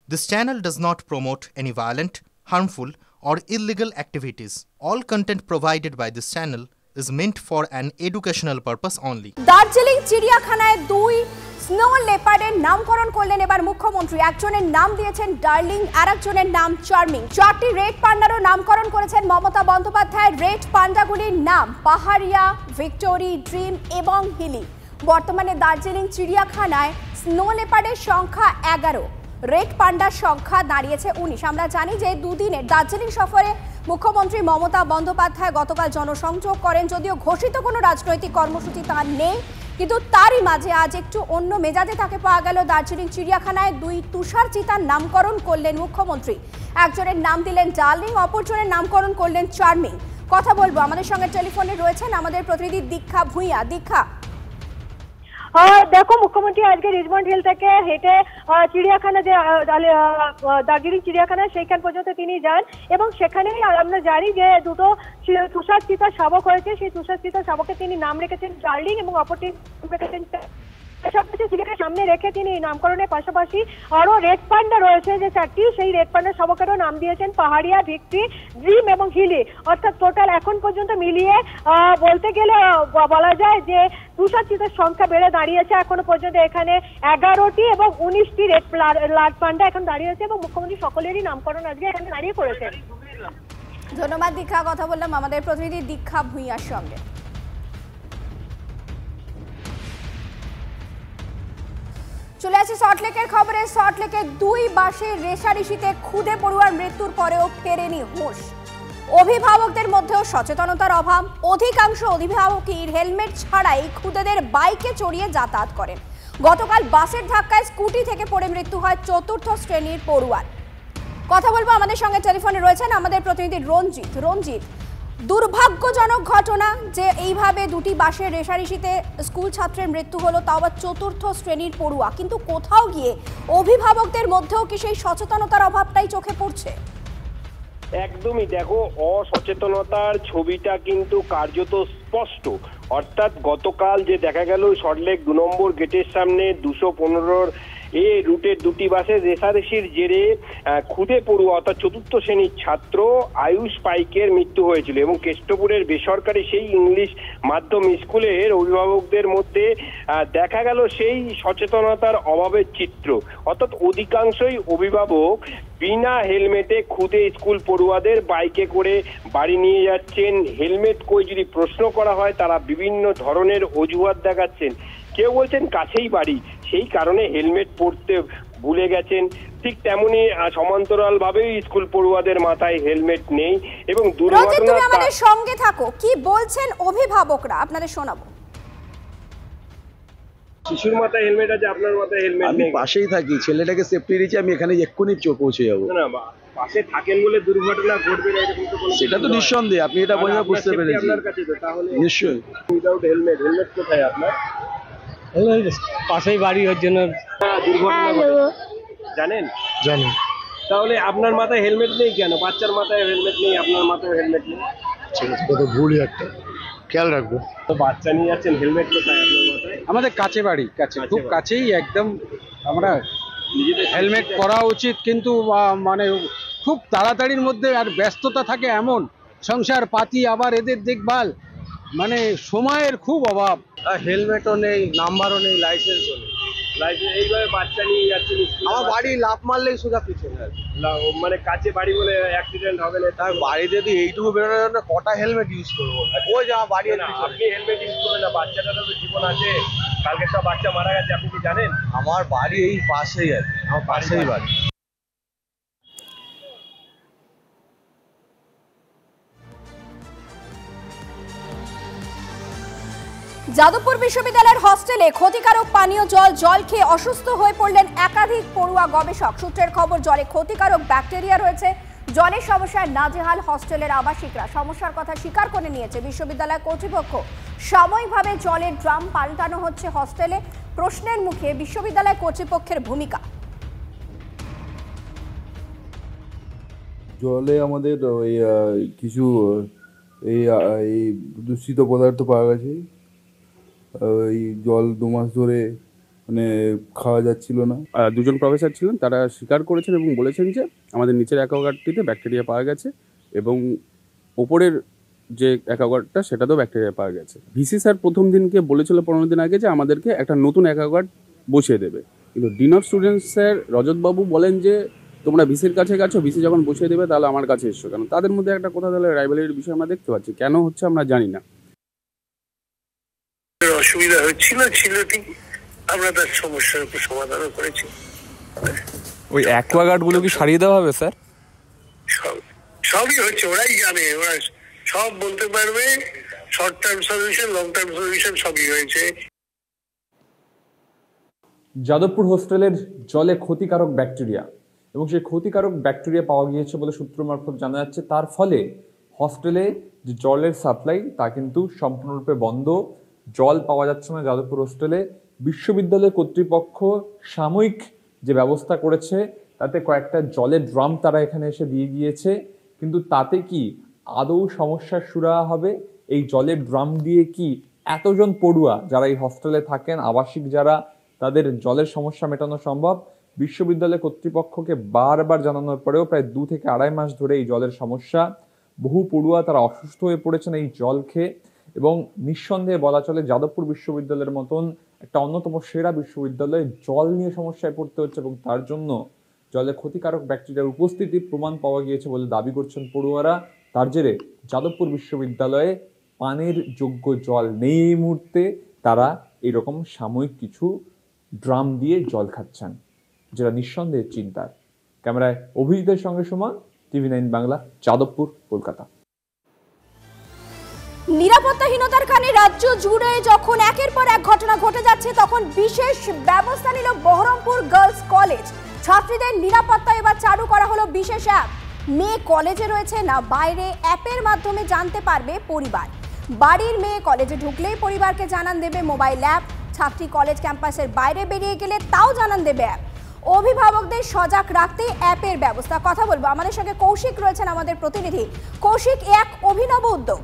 This channel does not promote any violent, harmful, or illegal activities. All content provided by this channel is meant for an educational purpose only. Darjeeling চিড়িয়াখানায় দুই snow লেপার্ডের নামকরণ করলেন এবার মুখ্যমন্ত্রী। একজনের নাম দিয়েছেন ডার্লিং, আরেকজনের নাম চার্মিং। চারটি রেড পান্ডারও নামকরণ করেছেন মমতা বন্দ্যোপাধ্যায়। রেড পান্ডাগুলির নাম পাহাড়িয়া, ভিক্টোরি, ড্রিম এবং হিলি। বর্তমানে দার্জিলিং চিড়িয়াখানায় স্নো লেপার্ডের সংখ্যা 11, রেড পান্ডার সংখ্যা দাঁড়িয়েছে 19। আমরা জানি যে দুদিনের দার্জিলিং সফরে মুখ্যমন্ত্রী মমতা বন্দ্যোপাধ্যায় গতকাল জনসংযোগ করেন। যদিও ঘোষিত কোনো রাজনৈতিক কর্মসূচি তার নেই, কিন্তু তারই মাঝে আজ একটু অন্য মেজাজে তাকে পাওয়া গেল। দার্জিলিং চিড়িয়াখানায় দুই তুষার চিতার নামকরণ করলেন মুখ্যমন্ত্রী। একজনের নাম দিলেন ডার্লিং, অপরজনের নামকরণ করলেন চার্মিং। কথা বলবো, আমাদের সঙ্গে টেলিফোনে রয়েছেন আমাদের প্রতিনিধি দীক্ষা ভূঁইয়া। দীক্ষা, দেখো, মুখ্যমন্ত্রী আজকে রিজমন্ড হিল থেকে হেঁটে চিড়িয়াখানা যে দার্জিলিং চিড়িয়াখানা সেইখান পর্যন্ত তিনি যান এবং সেখানেই আমরা জানি যে দুটো তুষার চিতা শাবক হয়েছে। সেই তুষার চিতা শাবকের তিনি নাম রেখেছেন ডার্লিং এবং অপরটি রেখেছেন। সামনে রেখে তিনি নামকরণের পাশাপাশি আরো রেড পান্ডা রয়েছে যে চারটি, সেই রেড পান্ডা শাবকেরও নাম দিয়েছেন পাহাড়িয়া, ভিক্টরি, ড্রিম এবং হিলি। অর্থাৎ টোটাল এখন পর্যন্ত মিলিয়ে বলতে গেলে বলা যায় যে তুষার চিতার সংখ্যা বেড়ে দাঁড়িয়েছে এখনো পর্যন্ত এখানে 11টি এবং 19টি রেড পান্ডা এখন দাঁড়িয়েছে এবং মুখ্যমন্ত্রী সকলেরই নামকরণ আজকে এখানে দাঁড়িয়ে করেছেন। ধন্যবাদ দীক্ষা। কথা বললাম আমাদের প্রতিনিধি দীক্ষা ভূঁইয়ার সঙ্গে। চলে আসছে সল্টলেকের খবরে। সল্টলেকের দুই বাসের রেষারেষিতে খুদে পড়ুয়ার মৃত্যুর পরেও ফেরেনি হুঁশ। অভিভাবকদের মধ্যেও সচেতনতার অভাব। অধিকাংশ অভিভাবকই হেলমেট ছাড়াই খুদেদের বাইকে চড়িয়ে যাতায়াত করেন। গতকাল বাসের ধাক্কায় স্কুটি থেকে পড়ে মৃত্যু হয় 4র্থ শ্রেণীর পড়ুয়ার। কথা বলবো, আমাদের সঙ্গে টেলিফোনে রয়েছেন আমাদের প্রতিনিধি রঞ্জিত। রঞ্জিত, দুর্ভাগ্যজনক ঘটনা যে এইভাবে দুটি বাসের রেষারেষিতে স্কুল ছাত্রের মৃত্যু হলো, তাও আবার 4র্থ শ্রেণীর পড়ুয়া। কিন্তু কোথাও গিয়ে অভিভাবকদের মধ্যেও কি সেই সচেতনতার অভাবটাই চোখে পড়ছে? একদমই, দেখো, অসচেতনতার ছবিটা কিন্তু কার্যত স্পষ্ট। অর্থাৎ গতকাল যে দেখা গেল সল্টলেক 2 নম্বর গেটের সামনে 215 রুটের দুটি বাসের রেষারেষির জেরে খুদে পড়ুয়া অর্থাৎ 4র্থ শ্রেণীর ছাত্র আয়ুষ পাইকের মৃত্যু হয়েছিল এবং কেষ্টপুরের বেসরকারি সেই ইংলিশ মাধ্যম স্কুলের অভিভাবকদের মধ্যে দেখা গেল সেই সচেতনতার অভাবের চিত্র। অর্থাৎ অধিকাংশই অভিভাবক বিনা হেলমেটে খুদে স্কুল পড়ুয়াদের বাইকে করে বাড়ি নিয়ে যাচ্ছেন। হেলমেট কই যদি প্রশ্ন করা হয় তারা বিভিন্ন ধরনের অজুহাত দেখাচ্ছেন। কেউ বলছেন কাছেই বাড়ি, সেই কারণে হেলমেট পরতে ভুলে গেছেন। ঠিক তেমনি সমান্তরাল ভাবেই স্কুল পড়ুয়াদের মাথায় হেলমেট নেই এবং দুর্ঘটনা। তুমি আমাদের সঙ্গে থাকো, কি বলছেন অভিভাবকরা আপনাদের শোনাবো। শিশুর মাথায় হেলমেট আছে, আপনার মাথায় হেলমেট নেই। আমি পাশেই থাকি, ছেলেটাকে সেফটি দিয়েছি, আমি এখানে এক্ষুনি পৌঁছে যাবো। না, পাশে থাকেন বলে দুর্ঘটনা ঘটবে না এরকম তো কোনো, সেটা তো নিঃসন্দেহে, আপনি এটা বুঝতে পেরেছি। আপনার কাছে তো তাহলে নিশ্চয়ই উইদাউট হেলমেট, হেলমেট কোথায় আপনার? পাশেই বাড়ি, ওর জন্য দুর্ঘটনা জানেন? জানি। তাহলে আপনার মাথায় হেলমেট নেই কেন? বাচ্চার মাথায় হেলমেট নেই, আপনার মাথায় হেলমেট নেই, কত ভুলই একটা, খেয়াল রাখবো। তো বাচ্চা নিয়ে যাচ্ছেন, হেলমেট কোথায় আপনার মাথায়? আমাদের কাছে বাড়ি, খুব কাছেই একদম। আমরা হেলমেট পরা উচিত, কিন্তু মানে খুব তাড়াতাড়ির মধ্যে আর ব্যস্ততা থাকে এমন, সংসার পাতি, আবার এদের দেখভাল, মানে সময়ের খুব অভাব। হেলমেটও নেই, নাম্বারও নেই, লাইসেন্সও নেই। এইভাবে বাচ্চা নিয়ে যাচ্ছেন আমার বাড়ি লাফ মারলেই সোজা পিছনে, মানে কাছে বাড়ি বলে অ্যাক্সিডেন্ট হবে না। তার বাড়ি যদি এইটুকু বেরোনোর জন্য কটা হেলমেট ইউজ করবো? ওই যে আমার বাড়ি, আপনি হেলমেট ইউজ করবেন না, বাচ্চাটারও তো জীবন আছে। কালকে সব বাচ্চা মারা গেছে, আপনি কি জানেন? আমার বাড়ি এই পাশেই আছে, আমার পাশেই বাড়ি। যাদবপুর বিশ্ববিদ্যালয়ের হস্টেলে ক্ষতিকারক পানীয় জল খেয়ে অসুস্থ হয়ে পড়লেন একাধিক পড়ুয়া গবেষক। সূত্রের খবর, জলে ক্ষতিকারক ব্যাকটেরিয়া রয়েছে। জলের সমস্যায় নাজেহাল হস্টেলের আবাসিকরা। সমস্যার কথা স্বীকার করে নিয়েছে বিশ্ববিদ্যালয় কর্তৃপক্ষ। সাময়িকভাবে জলের ড্রাম পাল্টানো হচ্ছে হস্টেলে। প্রশ্নের মুখে বিশ্ববিদ্যালয় কর্তৃপক্ষের ভূমিকা। জলে আমাদের কিছু দূষিত পদার্থ পাওয়া গেছে। এই জল 2 মাস ধরে মানে খাওয়া যাচ্ছিল না। দুজন প্রফেসর ছিলেন, তারা স্বীকার করেছেন এবং বলেছেন যে আমাদের নিচের অ্যাকোয়াগার্ডটিতে ব্যাকটেরিয়া পাওয়া গেছে এবং ওপরের যে অ্যাকোয়াগার্ডটা সেটাতেও ব্যাকটেরিয়া পাওয়া গেছে। ভিসি স্যার প্রথম দিনকে বলেছিল 15 দিন আগে যে আমাদেরকে একটা নতুন অ্যাকোয়াগার্ড বসিয়ে দেবে, কিন্তু ডিন অফ স্টুডেন্টস স্যার রজতবাবু বলেন যে তোমরা ভিসির কাছে গেছো, ভিসি যখন বসিয়ে দেবে তাহলে আমার কাছে এসছো কেন। তাদের মধ্যে একটা কথা তাহলে রাইভালরির বিষয় আমরা দেখতে পাচ্ছি, কেন হচ্ছে আমরা জানি না। অসুবিধা ছিল ঠিক, আমরা তার সমস্যার উপর সমাধানও করেছি। ওই অ্যাকোয়াগার্ড গুলো কি সারিয়ে দেওয়া হবে স্যার? সবই হচ্ছে, ওরাই জানে, ওরা সব বলতে পারবে। Short term solution, long term solution সবই হয়েছে। যাদবপুর হোস্টেলের জলে ক্ষতিকারক ব্যাকটেরিয়া এবং সেই ক্ষতিকারক ব্যাকটেরিয়া পাওয়া গিয়েছে বলে সূত্র মারফত জানা যাচ্ছে। তার ফলে হস্টেলে যে জলের সাপ্লাই তা কিন্তু সম্পূর্ণরূপে বন্ধ, জল পাওয়া যাচ্ছে না যাদবপুর হোস্টেলে। বিশ্ববিদ্যালয় কর্তৃপক্ষ সাময়িক যে ব্যবস্থা করেছে তাতে কয়েকটা জলের ড্রাম তারা এখানে এসে দিয়ে গিয়েছে, কিন্তু তাতে কি আদৌ সমস্যার সুরাহা হবে? এই জলের ড্রাম দিয়ে কি এতজন পড়ুয়া যারা এই হস্টেলে থাকেন, আবাসিক যারা, তাদের জলের সমস্যা মেটানো সম্ভব? বিশ্ববিদ্যালয় কর্তৃপক্ষকে বারবার জানানোর পরেও প্রায় 2 থেকে 2.5 মাস ধরে এই জলের সমস্যা। বহু পড়ুয়া তারা অসুস্থ হয়ে পড়েছেন এই জল খেয়ে এবং নিঃসন্দেহে বলা চলে যাদবপুর বিশ্ববিদ্যালয়ের মতন একটা অন্যতম সেরা বিশ্ববিদ্যালয়ে জল নিয়ে সমস্যায় পড়তে হচ্ছে এবং তার জন্য জলে ক্ষতিকারক ব্যাকটেরিয়ার উপস্থিতি প্রমাণ পাওয়া গিয়েছে বলে দাবি করছেন পড়ুয়ারা। তার জেরে যাদবপুর বিশ্ববিদ্যালয়ে পানের যোগ্য জল নেই এই মুহূর্তে। তারা এরকম সাময়িক কিছু ড্রাম দিয়ে জল খাচ্ছেন, যেটা নিঃসন্দেহে চিন্তার। ক্যামেরায় অভিজিতের সঙ্গে সুমন, TV9 বাংলা, যাদবপুর, কলকাতা। নিরাপত্তাহীনতার কারণে রাজ্য জুড়ে যখন একের পর এক ঘটনা ঘটে যাচ্ছে, তখন বিশেষ ব্যবস্থা নিল বহরমপুর গার্লস কলেজ। ছাত্রীদের নিরাপত্তা এবার চালু করা হলো বিশেষ অ্যাপ। মেয়ে কলেজে রয়েছে না বাইরে, অ্যাপের মাধ্যমে জানতে পারবে পরিবার। বাড়ির মেয়ে কলেজে ঢুকলেই পরিবারকে জানান দেবে মোবাইল অ্যাপ। ছাত্রী কলেজ ক্যাম্পাসের বাইরে বেরিয়ে গেলে তাও জানান দেবে অ্যাপ। অভিভাবকদের সজাগ রাখতে অ্যাপের ব্যবস্থা। কথা বলবো, আমাদের সঙ্গে কৌশিক রয়েছেন আমাদের প্রতিনিধি। কৌশিক, এক অভিনব উদ্যোগ।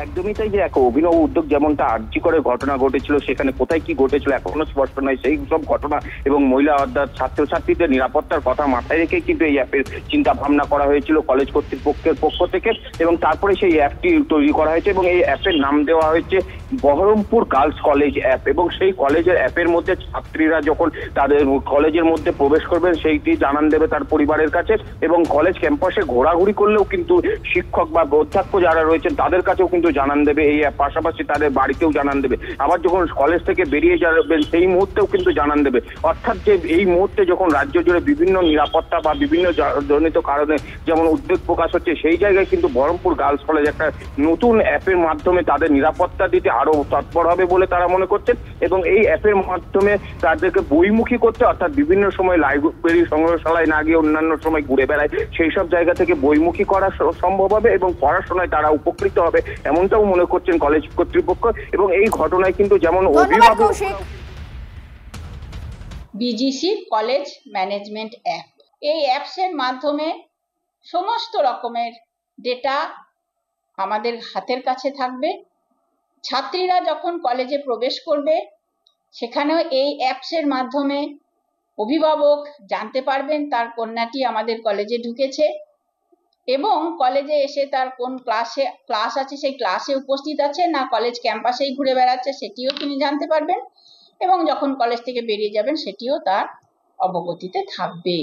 একদমই তাই, যে এক অভিনব উদ্যোগ। যেমনটা আরজি করে ঘটনা ঘটেছিল, সেখানে কোথায় কি ঘটেছিল এখনো স্পষ্ট নয়। সেই সব ঘটনা এবং মহিলা অর্থাৎ ছাত্রছাত্রীদের নিরাপত্তার কথা মাথায় রেখে কিন্তু এই অ্যাপের চিন্তা ভাবনা করা হয়েছিল কলেজ কর্তৃপক্ষের পক্ষ থেকে, এবং তারপরে সেই অ্যাপটি তৈরি করা হয়েছে এবং এই অ্যাপের নাম দেওয়া হয়েছে বহরমপুর গার্লস কলেজ অ্যাপ। এবং সেই কলেজের অ্যাপের মধ্যে ছাত্রীরা যখন তাদের কলেজের মধ্যে প্রবেশ করবেন সেইটি জানান দেবে তার পরিবারের কাছে, এবং কলেজ ক্যাম্পাসে ঘোরাঘুরি করলেও কিন্তু শিক্ষক বা অধ্যক্ষ যারা রয়েছেন তাদের কাছেও কিন্তু জানান দেবে এই অ্যাপ। পাশাপাশি তাদের বাড়িতেও জানান দেবে। আবার যখন কলেজ থেকে বেরিয়ে যাবেন সেই মুহূর্তেও কিন্তু জানান দেবে। অর্থাৎ যে এই মুহূর্তে যখন রাজ্য জুড়ে বিভিন্ন নিরাপত্তা বা বিভিন্ন জনিত কারণে যেমন উদ্বেগ প্রকাশ হচ্ছে, সেই জায়গায় কিন্তু বহরমপুর গার্লস কলেজ একটা নতুন অ্যাপের মাধ্যমে তাদের নিরাপত্তা দিতে আরো তৎপর হবে বলে তারা মনে করছেন। এবং এই অ্যাপের মাধ্যমে তাদেরকে বইমুখী করতে, অর্থাৎ বিভিন্ন সময় লাইব্রেরি সংগ্রহশালায় না গিয়ে অন্যান্য সময় ঘুরে বেড়ায়, সেই সব জায়গা থেকে বইমুখী করা সম্ভব হবে এবং পড়াশোনায় তারা উপকৃত হবে এমনটাও মনে করছেন কলেজ কর্তৃপক্ষ। এবং এই ঘটনায় কিন্তু যেমন অভিভাবক বিজিসি কলেজ ম্যানেজমেন্ট অ্যাপ, এই অ্যাপসের মাধ্যমে সমস্ত রকমের ডেটা আমাদের হাতের কাছে থাকবে। ছাত্রীরা যখন কলেজে প্রবেশ করবে সেখানেও এই অ্যাপসের মাধ্যমে অভিভাবক জানতে পারবেন তার কন্যাটি আমাদের কলেজে ঢুকেছে এবং কলেজে এসে তার কোন ক্লাস আছে, সেই ক্লাসে উপস্থিত আছে না কলেজ ক্যাম্পাসেই ঘুরে বেড়াচ্ছে সেটিও তিনি জানতে পারবেন, এবং যখন কলেজ থেকে বেরিয়ে যাবেন সেটিও তার অবগতিতে থাকবে।